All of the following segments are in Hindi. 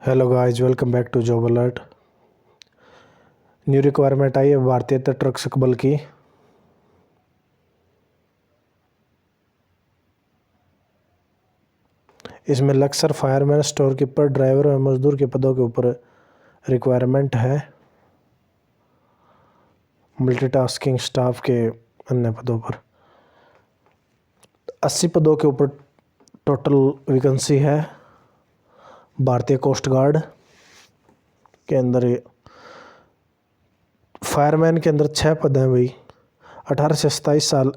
Hello guys, welcome back to job alert. New requirement आई है भारतीय तटरक्षक बल की। इसमें lascar, fireman, store keeper, driver और मजदूर के पदों के ऊपर रिक्वायरमेंट है। मल्टीटास्किंग स्टाफ के अन्य पदों पर 80 पदों के ऊपर टोटल वैकेंसी है। भारतीय कोस्ट गार्ड के अंदर फायरमैन के अंदर 6 पद हैं भाई। 18 से 27 साल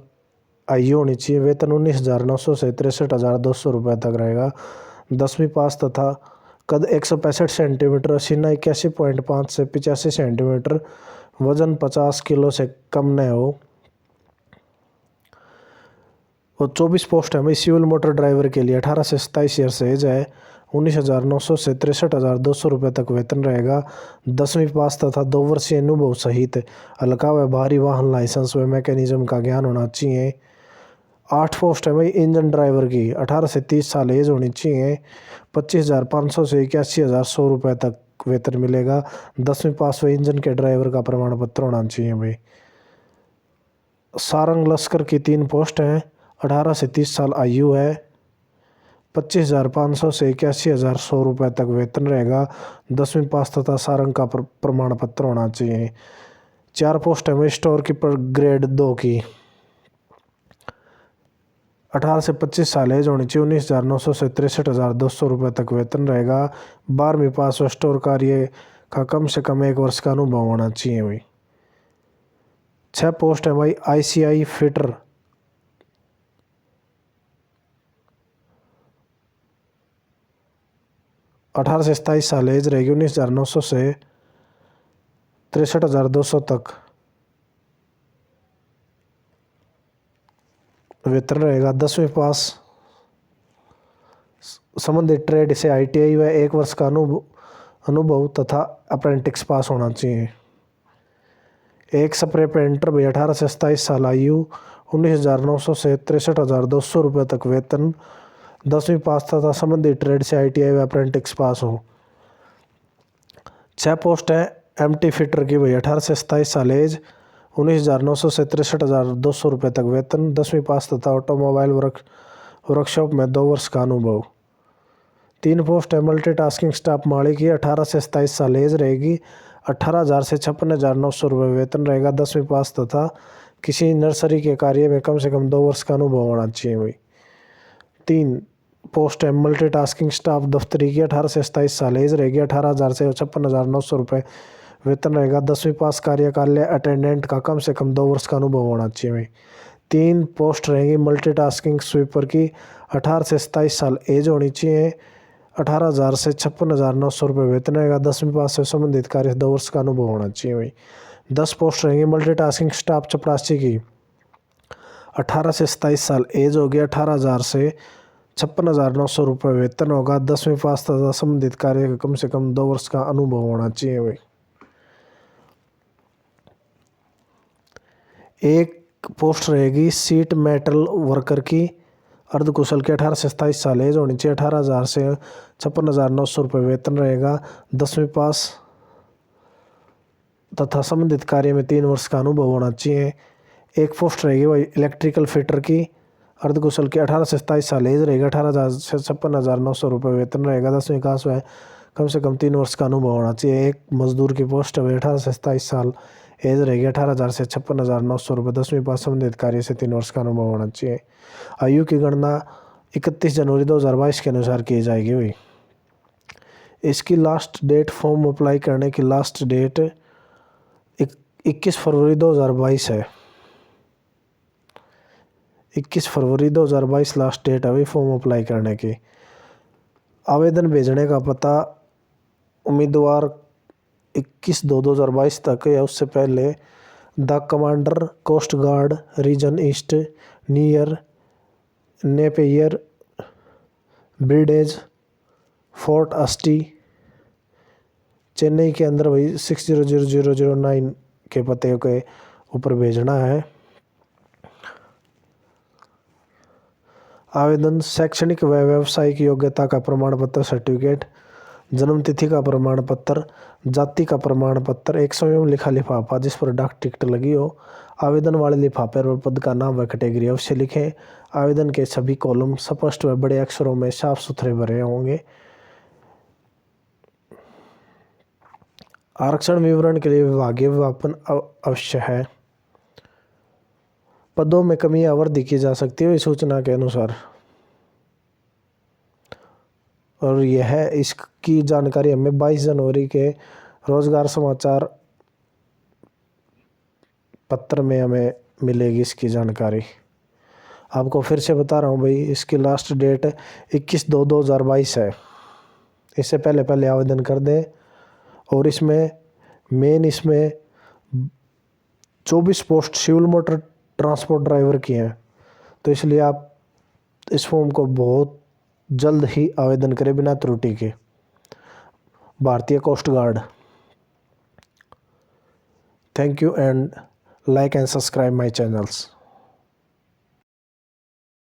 आयु होनी चाहिए। वेतन 19,900 से 63,200 रुपये तक रहेगा। 10वीं पास तथा कद 165 सेंटीमीटर, सीना 81.5 से 85 सेंटीमीटर, वजन 50 किलो से कम न हो। और 24 पोस्ट है भाई सिविल मोटर ड्राइवर के लिए। 18 से 27 ईयर्स एज है। 19,900 से 63,200 रुपये तक वेतन रहेगा। 10वीं पास तथा 2 वर्षीय अनुभव सहित हल्का व भारी वाहन लाइसेंस व मैकेनिज्म का ज्ञान होना चाहिए। 8 पोस्ट है भाई इंजन ड्राइवर की। 18 से 30 साल एज होनी चाहिए। 25,500 से 81,100 रुपये तक वेतन मिलेगा। 10वीं पास व इंजन के ड्राइवर का प्रमाण पत्र होना चाहिए भाई। सारंग लश्कर की 3 पोस्ट हैं। 18 से 30 साल आयु है। 25,500 से 81,100 रुपये तक वेतन रहेगा। 10वीं पास तथा सारंग का प्रमाण पत्र होना चाहिए। 4 पोस्ट है स्टोर कीपर ग्रेड 2 की। 18 से 25 साल एज होनी चाहिए। 19,900 से 63,200 रुपये तक वेतन रहेगा। 12वीं पास व स्टोर कार्य का कम से कम 1 वर्ष का अनुभव होना चाहिए भाई। 6 पोस्ट है भाई ICI फिटर। 18 से 27 साल एज रहेगी। 19,900 से 63,200 तक वेतन रहेगा। 10वीं पास संबंधित ट्रेड से ITI व 1 वर्ष का अनुभव तथा अप्रेंटिस पास होना चाहिए। एक स्प्रे पेंटर भाई। 18 से 27 साल आयु। 19,900 से 63,200 रुपये तक वेतन। 10वीं पास तथा संबंधित ट्रेड से ITI व अप्रेंटिस पास हो। 6 पोस्ट है MT फिटर की भाई। 18 से 27 साल एज। 19,900 से 63,200 रुपये तक वेतन। 10वीं पास तथा ऑटोमोबाइल वर्कशॉप में 2 वर्ष का अनुभव। 3 पोस्ट है मल्टीटास्किंग स्टाफ माली की। 18 से 27 साल एज रहेगी। 18,000 से 56,900 रुपये वेतन रहेगा। 10वीं पास तथा किसी नर्सरी के कार्य में कम से कम 2 वर्ष का अनुभव होना चाहिए भाई। 3 पोस्ट है मल्टीटास्किंग स्टाफ दफ्तरी की। 18 से 27 साल एज रहेगी। 18,000 से 56,900 रुपये वेतन रहेगा। 10वीं पास कार्यकाल अटेंडेंट का कम से कम 2 वर्ष का अनुभव होना चाहिए भाई। 3 पोस्ट रहेंगी मल्टीटास्किंग स्वीपर की। 18 से 27 साल एज होनी चाहिए। 18,000 से 56,900 रुपये वेतन रहेगा। 10वीं पास से संबंधित कार्य 2 वर्ष का अनुभव होना चाहिए भाई। 10 पोस्ट रहेंगी मल्टीटास्किंग स्टाफ चपरासी की। 18 से 27 साल एज होगी। 18,000 से 56,900 रुपये वेतन होगा। 10वीं पास तथा संबंधित कार्य का कम से कम 2 वर्ष का अनुभव होना चाहिए भाई। एक पोस्ट रहेगी सीट मेटल वर्कर की अर्धकुशल की। 18 से 27 साल एज होनी चाहिए। 18,000 से 56,900 रुपये वेतन रहेगा। 10वीं पास तथा संबंधित कार्य में 3 वर्ष का अनुभव होना चाहिए। एक पोस्ट रहेगी भाई इलेक्ट्रिकल फिटर की अर्धकुशल की। 18 से 27 साल एज रहेगा। 18,000 से 56,900 रुपये वेतन रहेगा। 10वीं पास में कम से कम 3 वर्ष का अनुभव होना चाहिए। एक मजदूर की पोस्ट है 18 से 27 साल एज रहेगी। 18,000 से 56,900 रुपये। 10वीं पास संबंधित कार्य से 3 वर्ष का अनुभव होना चाहिए। आयु की गणना 31 जनवरी 2022 के अनुसार की जाएगी भाई। इसकी लास्ट डेट फॉर्म अप्लाई करने की लास्ट डेट 21 फरवरी 2022 है। 21 फरवरी 2022 लास्ट डेट है भाई फॉर्म अप्लाई करने की। आवेदन भेजने का पता उम्मीदवार 21/2/2022 तक या उससे पहले the commander coast guard region east near Napier Bridge fort अस्टी चेन्नई के अंदर भाई 600009 के पते के ऊपर भेजना है। आवेदन शैक्षणिक व व्यावसायिक योग्यता का प्रमाण पत्र सर्टिफिकेट जन्म तिथि का प्रमाण पत्र, जाति का प्रमाण पत्र, एक स्वयं लिखा लिफाफा जिस पर डाक टिकट लगी हो। आवेदन वाले लिफाफे पर पद का नाम व कैटेगरी अवश्य लिखें। आवेदन के सभी कॉलम स्पष्ट व बड़े अक्षरों में साफ सुथरे भरे होंगे। आरक्षण विवरण के लिए विभागीय विज्ञापन अवश्य है। पदों में कमी या वृद्धि की जा सकती है इस सूचना के अनुसार। और यह इसकी जानकारी हमें 22 जनवरी के रोजगार समाचार पत्र में हमें मिलेगी इसकी जानकारी। आपको फिर से बता रहा हूँ भाई, इसकी लास्ट डेट 21/2/2022 है। इससे पहले आवेदन कर दें। और इसमें 24 post civil motor transport driver की हैं। तो इसलिए आप इस फॉर्म को बहुत जल्द ही आवेदन करें बिना त्रुटि के। भारतीय coast guard. Thank you and like and subscribe my channels.